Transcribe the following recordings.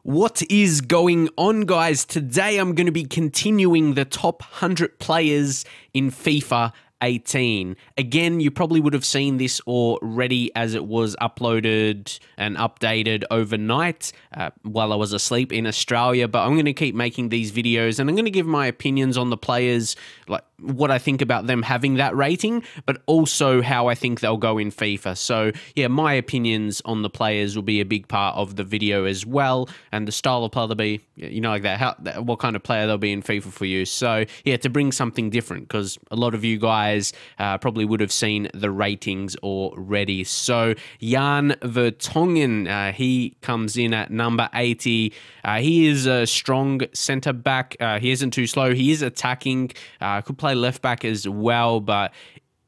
What is going on, guys? Today I'm going to be continuing the top 100 players in FIFA 18. Again, you probably would have seen this already as it was uploaded and updated overnight while I was asleep in Australia, but I'm going to keep making these videos and I'm going to give my opinions on the players, like what I think about them having that rating, but also how I think they'll go in FIFA. So yeah, my opinions on the players will be a big part of the video as well, and the style of player they'll be, you know, like that, what kind of player they'll be in FIFA for you. So yeah, to bring something different, because a lot of you guys probably would have seen the ratings already. So Jan Vertonghen, he comes in at number 80. He is a strong centre back. He isn't too slow. He is attacking. Could play left back as well, but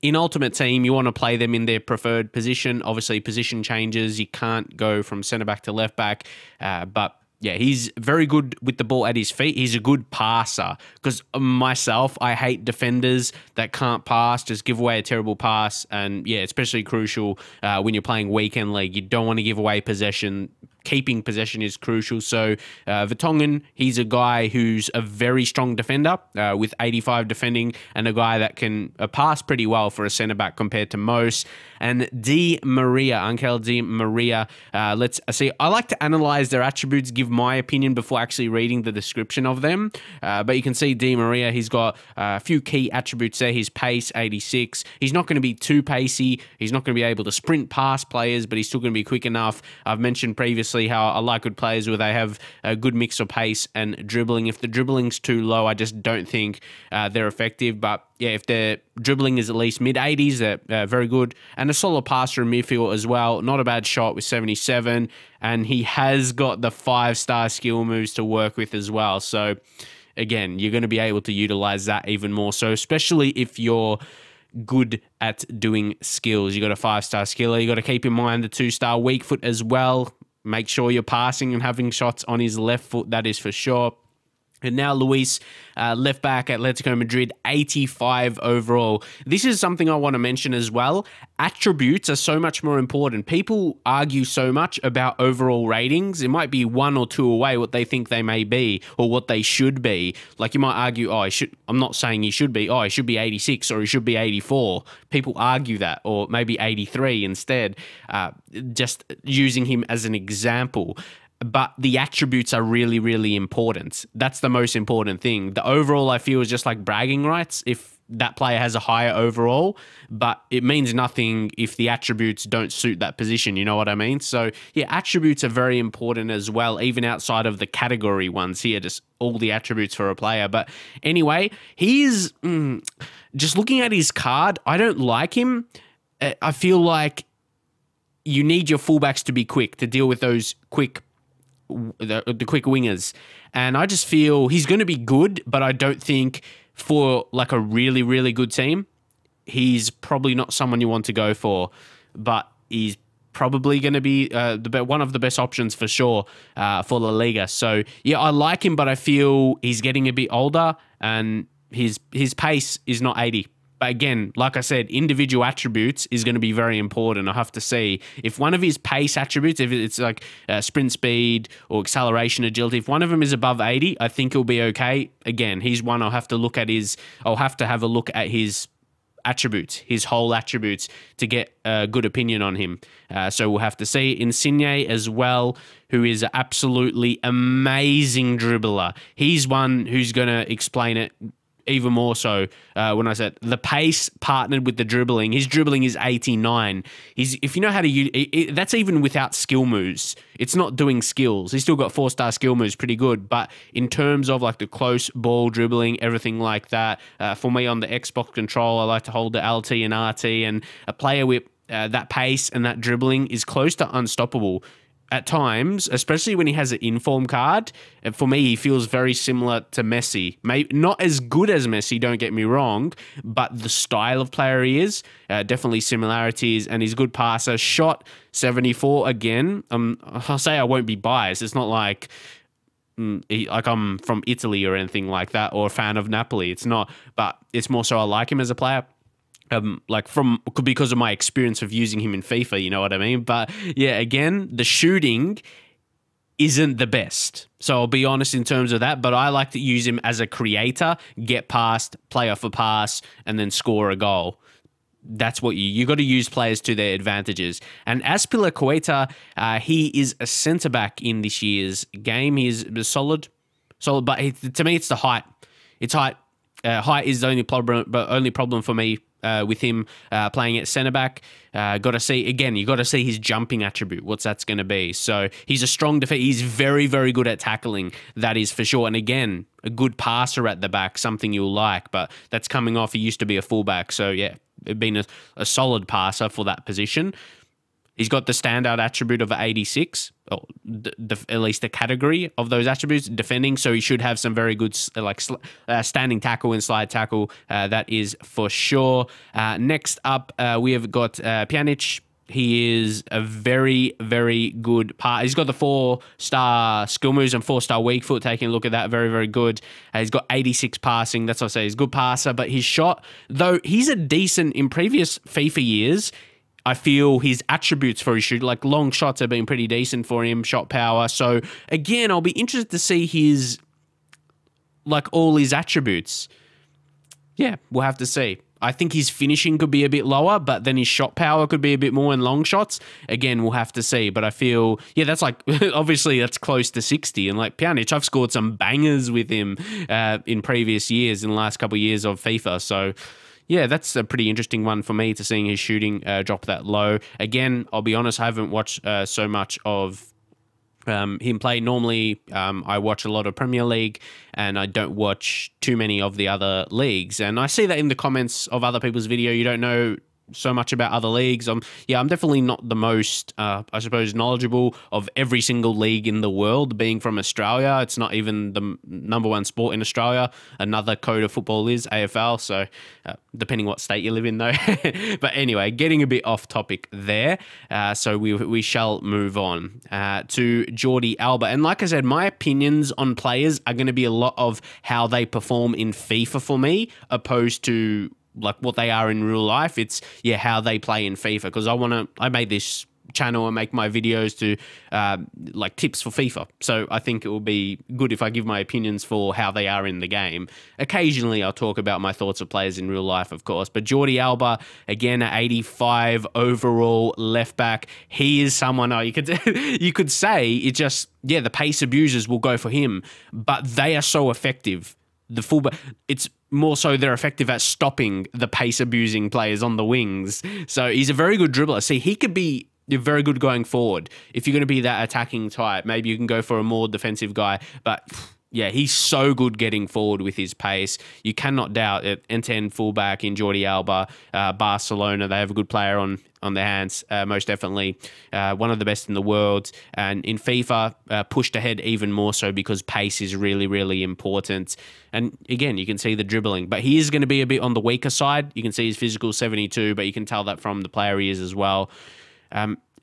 in Ultimate Team, you want to play them in their preferred position. Obviously, position changes. You can't go from centre back to left back, but yeah, he's very good with the ball at his feet. He's a good passer, because myself, I hate defenders that can't pass, just give away a terrible pass. And yeah, especially crucial when you're playing weekend league. You don't want to give away possession. Keeping possession is crucial. So Vertonghen, he's a guy who's a very strong defender with 85 defending, and a guy that can pass pretty well for a centre-back compared to most. And Di Maria, Angel Di Maria, let's see. I like to analyse their attributes, give my opinion before actually reading the description of them. But you can see Di Maria, he's got a few key attributes there. His pace, 86. He's not going to be too pacey. He's not going to be able to sprint past players, but he's still going to be quick enough. I've mentioned previously how I like good players where they have a good mix of pace and dribbling. If the dribbling's too low, I just don't think they're effective. But yeah, if their dribbling is at least mid-80s, they're very good. And a solid passer in midfield as well. Not a bad shot with 77. And he has got the 5-star skill moves to work with as well. So again, you're going to be able to utilize that even more so, especially if you're good at doing skills. You got a 5-star skiller. You got to keep in mind the 2-star weak foot as well. Make sure you're passing and having shots on his left foot, that is for sure. And now Luis, left back at Atletico Madrid, 85 overall. This is something I want to mention as well. Attributes are so much more important. People argue so much about overall ratings. It might be 1 or 2 away what they think they may be or what they should be. Like you might argue, oh, I'm not saying he should be, oh, he should be 86 or he should be 84. People argue that, or maybe 83 instead, just using him as an example. But the attributes are really, really important. That's the most important thing. The overall, I feel, is just like bragging rights if that player has a higher overall, but it means nothing if the attributes don't suit that position, you know what I mean? So yeah, attributes are very important as well, even outside of the category ones here, just all the attributes for a player. But anyway, he's just looking at his card, I don't like him. I feel like you need your fullbacks to be quick, to deal with those quick the quick wingers, and I just feel he's going to be good, but I don't think for like a really, really good team, he's probably not someone you want to go for, but he's probably going to be one of the best options for sure for La Liga. So yeah, I like him, but I feel he's getting a bit older and his pace is not 80. But again, like I said, individual attributes is going to be very important. I have to see if one of his pace attributes, if it's like sprint speed or acceleration, agility, if one of them is above 80, I think he'll be okay. Again, he's one I'll have to have a look at his attributes, his whole attributes, to get a good opinion on him. So we'll have to see. Insigne as well, who is an absolutely amazing dribbler. He's one who's going to explain it even more so when I said the pace partnered with the dribbling. His dribbling is 89. If you know how to use that's even without skill moves. It's not doing skills. He's still got 4-star skill moves, pretty good. But in terms of like the close ball dribbling, everything like that, for me on the Xbox control, I like to hold the LT and RT, and a player with that pace and that dribbling is close to unstoppable. At times, especially when he has an inform card, and for me, he feels very similar to Messi. Maybe not as good as Messi, don't get me wrong, but the style of player he is, definitely similarities, and he's a good passer. Shot 74 again. I'll say I won't be biased. It's not like I'm from Italy or anything like that, or a fan of Napoli. It's not, but it's more so I like him as a player. Because of my experience of using him in FIFA, you know what I mean? But yeah, again, the shooting isn't the best. So I'll be honest in terms of that, but I like to use him as a creator, get past, play off a pass, and then score a goal. That's what you got to use players to their advantages. And Azpilicueta, he is a centre-back in this year's game. He is solid, but to me, it's the height. It's height. Height is the only problem for me with him playing at centre back. Got to see again. You got to see his jumping attribute. What's that's going to be? So he's a strong defender. He's very, very good at tackling. That is for sure. And again, a good passer at the back, something you'll like. But that's coming off. He used to be a fullback, so yeah, been a solid passer for that position. He's got the standout attribute of 86, or at least the category of those attributes, defending. So he should have some very good standing tackle and slide tackle. That is for sure. Next up, we have got Pjanic. He is a very, very good He's got the 4-star skill moves and 4-star weak foot. Taking a look at that, very, very good. He's got 86 passing. That's what I say. He's a good passer, but his shot, though he's a decent in previous FIFA years, I feel his attributes for his shoot, like long shots, have been pretty decent for him, shot power. So again, I'll be interested to see his, like all his attributes. Yeah, we'll have to see. I think his finishing could be a bit lower, but then his shot power could be a bit more in long shots. Again, we'll have to see. But I feel, yeah, that's like, obviously that's close to 60. And like Pjanic, I've scored some bangers with him in previous years, in the last couple of years of FIFA. So yeah, that's a pretty interesting one for me, to seeing his shooting drop that low. Again, I'll be honest, I haven't watched so much of him play. Normally, I watch a lot of Premier League and I don't watch too many of the other leagues. And I see that in the comments of other people's video, you don't know so much about other leagues. I'm definitely not the most, I suppose, knowledgeable of every single league in the world. Being from Australia, it's not even the #1 sport in Australia. Another code of football is AFL, so depending what state you live in though. But anyway, getting a bit off topic there. So we shall move on to Jordi Alba. And like I said, my opinions on players are going to be a lot of how they perform in FIFA for me, opposed to like what they are in real life. It's how they play in FIFA, because I made this channel and make my videos to like tips for FIFA. So I think it will be good if I give my opinions for how they are in the game. Occasionally I'll talk about my thoughts of players in real life, of course. But Jordi Alba, again, at 85 overall left back, he is someone you could say it just, the pace abusers will go for him, but they are so effective. The fullback, it's more so they're effective at stopping the pace abusing players on the wings. So he's a very good dribbler. See, he could be very good going forward. If you're going to be that attacking type, maybe you can go for a more defensive guy. But yeah, he's so good getting forward with his pace. You cannot doubt it. End-to-end fullback in Jordi Alba. Barcelona, they have a good player on their hands, most definitely. One of the best in the world. And in FIFA, pushed ahead even more so because pace is really, really important. And again, you can see the dribbling. But he is going to be a bit on the weaker side. You can see his physical 72, but you can tell that from the player he is as well.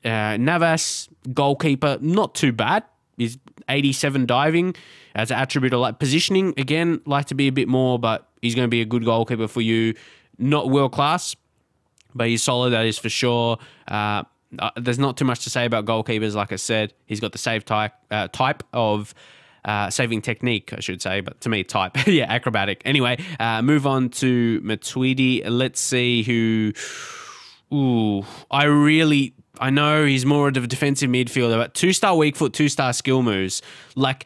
Navas, goalkeeper, not too bad. He's 87 diving as an attribute of like positioning. Again, like to be a bit more, but he's going to be a good goalkeeper for you. Not world class, but he's solid, that is for sure. There's not too much to say about goalkeepers. Like I said, he's got the save type of saving technique, I should say, but to me, type. Acrobatic. Anyway, move on to Matuidi. Let's see who... I know he's more of a defensive midfielder, but 2-star weak foot, 2-star skill moves. Like,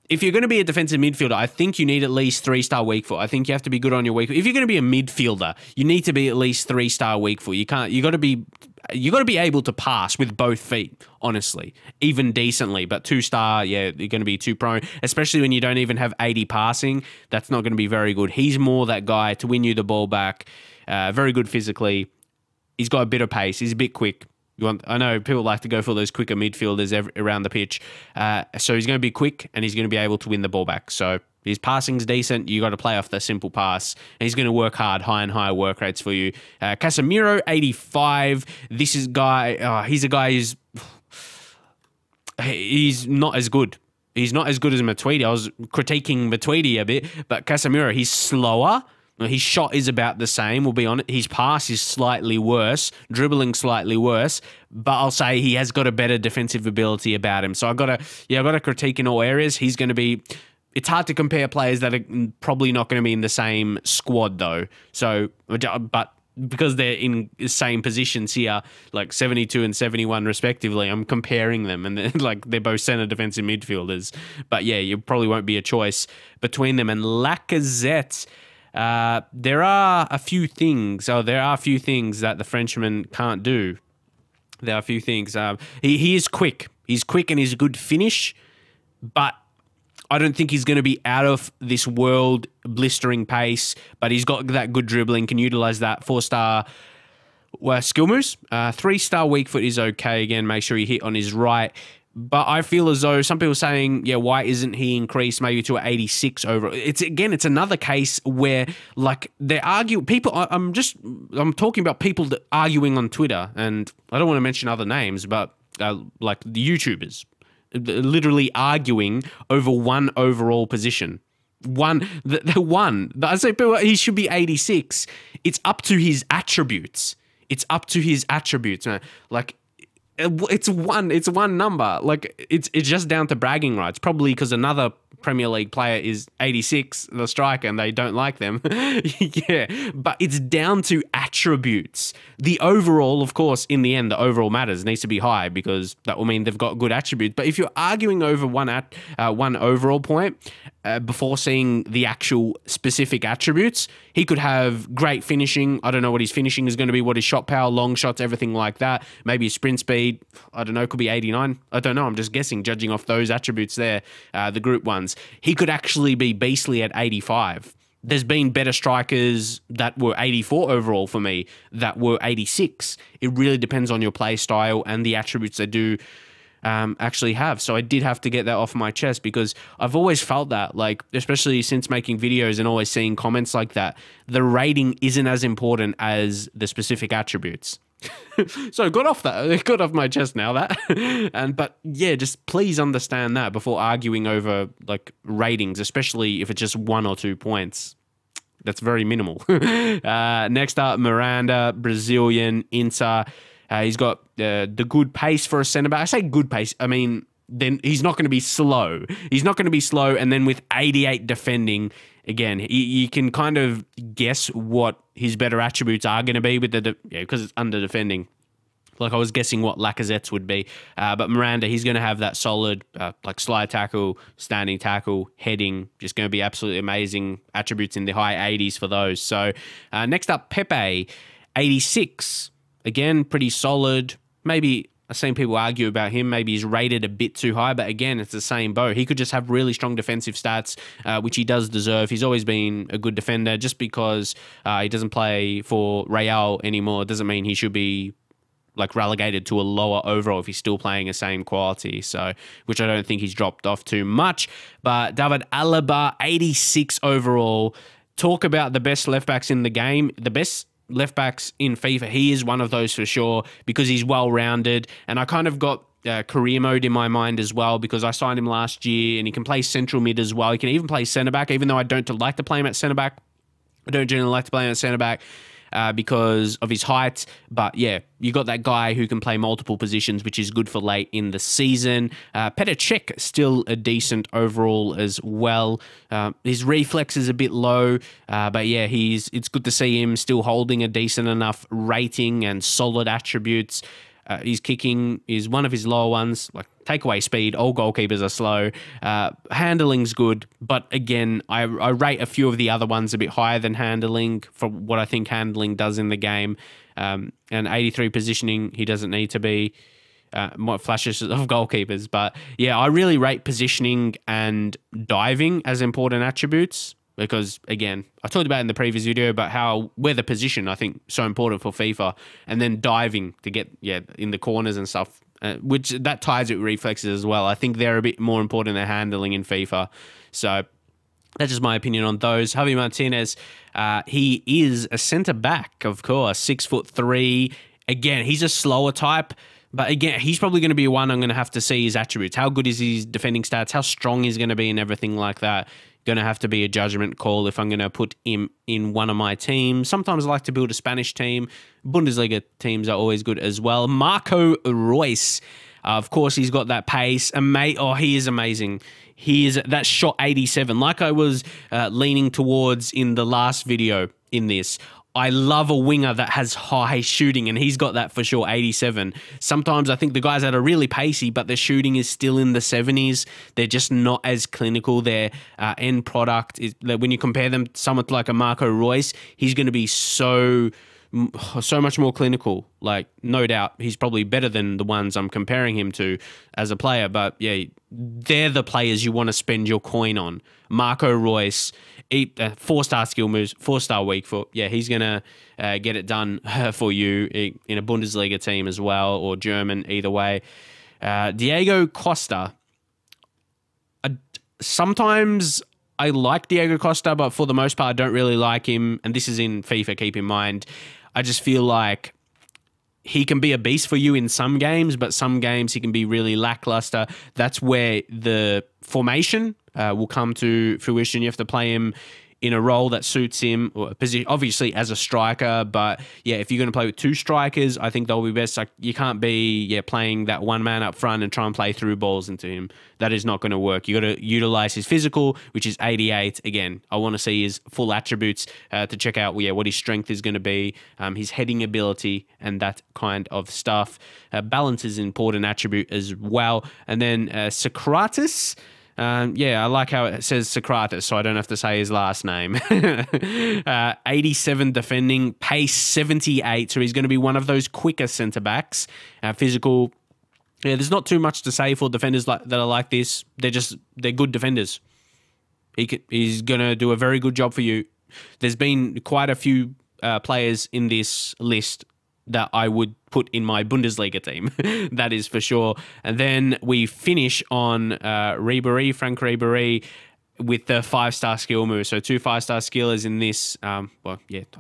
if you're going to be a defensive midfielder, I think you need at least 3-star weak foot. I think you have to be good on your weak foot. If you're going to be a midfielder, you need to be at least 3-star weak foot. You got to be able to pass with both feet, honestly, even decently. But 2-star, you're going to be too prone, especially when you don't even have 80 passing. That's not going to be very good. He's more that guy to win you the ball back. Very good physically. He's got a bit of pace. He's a bit quick. I know people like to go for those quicker midfielders around the pitch. So he's going to be quick and he's going to be able to win the ball back. So his passing's decent. You got to play off the simple pass. And he's going to work hard, high and high work rates for you. Casemiro, 85. This is he's a guy he's not as good. He's not as good as Matuidi. I was critiquing Matuidi a bit, but Casemiro, he's slower. His shot is about the same, we'll be honest. His pass is slightly worse, dribbling slightly worse, but I'll say he has got a better defensive ability about him. So I've got to critique in all areas. He's going to be... It's hard to compare players that are probably not going to be in the same squad, though. So, but because they're in the same positions here, like 72 and 71 respectively, I'm comparing them, and they're both centre defensive midfielders. But yeah, you probably won't be a choice between them. And Lacazette... there are a few things that the Frenchman can't do. There are a few things. He is quick. He's quick and he's a good finish, but I don't think he's going to be out of this world blistering pace, but he's got that good dribbling, can utilize that. 4-star skill moves. 3-star weak foot is okay. Again, make sure you hit on his right. But I feel as though some people are saying, yeah, why isn't he increased maybe to an 86 overall? It's another case where like they argue. People, I'm talking about people that arguing on Twitter, and I don't want to mention other names, but like the YouTubers, literally arguing over one overall position. I say he should be 86. It's up to his attributes. Man. Like. It's one number. Like it's just down to bragging rights. Probably because another Premier League player is 86, the striker, and they don't like them. Yeah, but it's down to attributes. The overall, of course, in the end, the overall matters. It needs to be high because that will mean they've got good attributes. But if you're arguing over one overall point before seeing the actual specific attributes, he could have great finishing. I don't know what his finishing is going to be, what his shot power, long shots, everything like that. Maybe his sprint speed, I don't know, could be 89. I don't know. I'm just guessing, judging off those attributes there, the group ones. He could actually be beastly at 85. There's been better strikers that were 84 overall for me that were 86. It really depends on your play style and the attributes they do actually have. So I did have to get that off my chest because I've always felt that, like, especially since making videos and always seeing comments like that, the rating isn't as important as the specific attributes. So got off my chest now but yeah, just please understand that before arguing over like ratings, especially if it's just 1 or 2 points. That's very minimal. Next up, Miranda, Brazilian, Inter. He's got the good pace for a centre back. I say good pace, I mean, then he's not going to be slow. And then with 88 defending, again, you can kind of guess what his better attributes are going to be with because it's under defending. Like I was guessing what Lacazette's would be. But Miranda, he's going to have that solid like slide tackle, standing tackle, heading. Just going to be absolutely amazing attributes in the high 80s for those. So next up, Pepe, 86. Again, pretty solid. Maybe I've seen people argue about him. Maybe he's rated a bit too high, but again, it's the same boat. He could just have really strong defensive stats, which he does deserve. He's always been a good defender. Just because he doesn't play for Real anymore doesn't mean he should be like relegated to a lower overall if he's still playing the same quality. So, which I don't think he's dropped off too much. But David Alaba, 86 overall. Talk about the best left backs in the game. The best left backs in FIFA, he is one of those for sure because he's well-rounded, and I kind of got career mode in my mind as well because I signed him last year, and he can play central mid as well. He can even play centre back, even though I don't like to play him at centre back. I don't generally like to play him at centre back because of his height, but yeah, you got that guy who can play multiple positions, which is good for late in the season. Petr Cech, still a decent overall as well. His reflex is a bit low, but yeah, it's good to see him still holding a decent enough rating and solid attributes. His kicking is one of his lower ones, like takeaway speed. All goalkeepers are slow. Handling's good, but again, I rate a few of the other ones a bit higher than handling for what I think handling does in the game. And 83 positioning, he doesn't need to be. More flashes of goalkeepers, but yeah, I really rate positioning and diving as important attributes. Because, again, I talked about in the previous video about how where the position, I think, so important for FIFA. And then diving to get, in the corners and stuff, which that ties with reflexes as well. I think they're a bit more important than handling in FIFA. So that's just my opinion on those. Javi Martinez, he is a centre-back, of course, 6'3". Again, he's a slower type. But again, he's probably going to be one I'm going to have to see his attributes. How good is his defending stats? How strong he's going to be and everything like that. going to have to be a judgment call if I'm going to put him in one of my teams. Sometimes I like to build a Spanish team. Bundesliga teams are always good as well. Marco Reus. Of course, he's got that pace. And mate, oh, he is amazing. He is that shot 87, like I was leaning towards in the last video in this. I love a winger that has high shooting, and he's got that for sure, 87. Sometimes I think the guys that are really pacey, but their shooting is still in the 70s. They're just not as clinical. Their end product is, when you compare them to someone like a Marco Reus, he's going to be so much more clinical. Like, no doubt, he's probably better than the ones I'm comparing him to as a player. But yeah, they're the players you want to spend your coin on. Marco Reus, 4-star skill moves, 4-star weak foot. Yeah, he's going to get it done for you in a Bundesliga team as well, or German, either way. Diego Costa. Sometimes I like Diego Costa, but for the most part, I don't really like him. And this is in FIFA, keep in mind. I just feel like he can be a beast for you in some games, but some games he can be really lackluster. That's where the formation will come to fruition. You have to play him in a role that suits him, or position, obviously as a striker. But yeah, if you're going to play with 2 strikers, I think they'll be best. Like, you can't be playing that one man up front and try and play through balls into him. That is not going to work. You got to utilize his physical, which is 88. Again, I want to see his full attributes to check out what his strength is going to be, his heading ability, and that kind of stuff. Balance is an important attribute as well. And then Socrates. I like how it says Socrates, so I don't have to say his last name. 87 defending, pace 78, so he's going to be one of those quicker centre-backs. Physical, yeah, there's not too much to say for defenders that are like this. They're good defenders. He's going to do a very good job for you. There's been quite a few players in this list that I would put in my Bundesliga team. That is for sure. And then we finish on Frank Ribéry, with the 5-star skill move. So 2 5-star skillers in this, I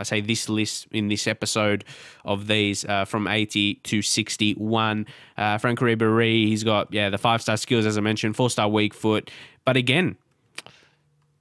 say this list in this episode of these from 80 to 61. Frank Ribéry, he's got, the 5-star skills, as I mentioned, 4-star weak foot. But again,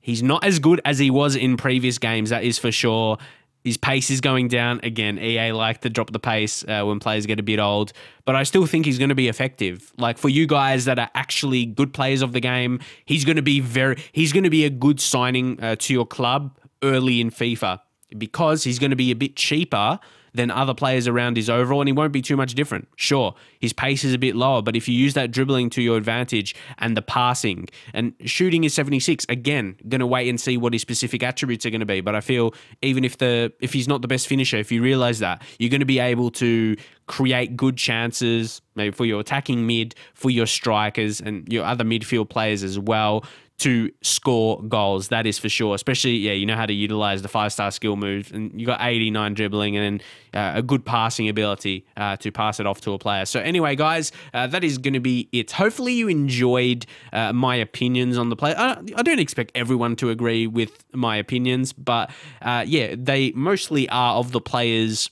he's not as good as he was in previous games, that is for sure. His pace is going down. Again, EA like to drop the pace when players get a bit old. But I still think he's going to be effective. Like, for you guys that are actually good players of the game, he's going to be a good signing to your club early in FIFA, because he's going to be a bit cheaper than other players around his overall, and he won't be too much different. Sure, his pace is a bit lower, but if you use that dribbling to your advantage and the passing, and shooting is 76, again, going to wait and see what his specific attributes are going to be. But I feel even if he's not the best finisher, if you realize that, you're going to be able to create good chances, maybe for your attacking mid, for your strikers, and your other midfield players as well, to score goals. That is for sure. Especially, you know how to utilize the 5-star skill move, and you got 89 dribbling, and then a good passing ability to pass it off to a player. So anyway, guys, that is going to be it. Hopefully you enjoyed my opinions on the play. I don't expect everyone to agree with my opinions, but they mostly are of the players,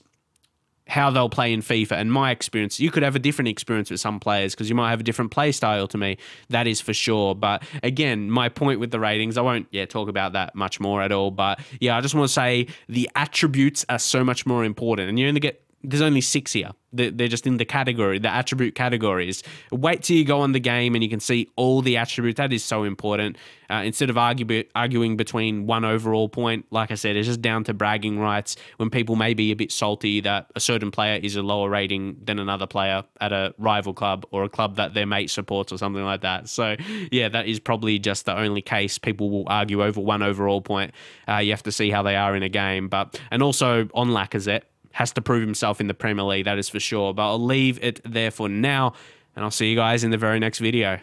how they'll play in FIFA. And my experience, you could have a different experience with some players because you might have a different play style to me. That is for sure. But again, my point with the ratings, I won't talk about that much more at all. But I just want to say the attributes are so much more important. And you only get, there's only 6 here. They're just in the category, the attribute categories. Wait till you go on the game and you can see all the attributes. That is so important. Instead of arguing between one overall point, like I said, it's just down to bragging rights when people may be a bit salty that a certain player is a lower rating than another player at a rival club or a club that their mate supports or something like that. So, that is probably just the only case people will argue over one overall point. You have to see how they are in a game. And also on Lacazette, has to prove himself in the Premier League, that is for sure. But I'll leave it there for now, and I'll see you guys in the very next video.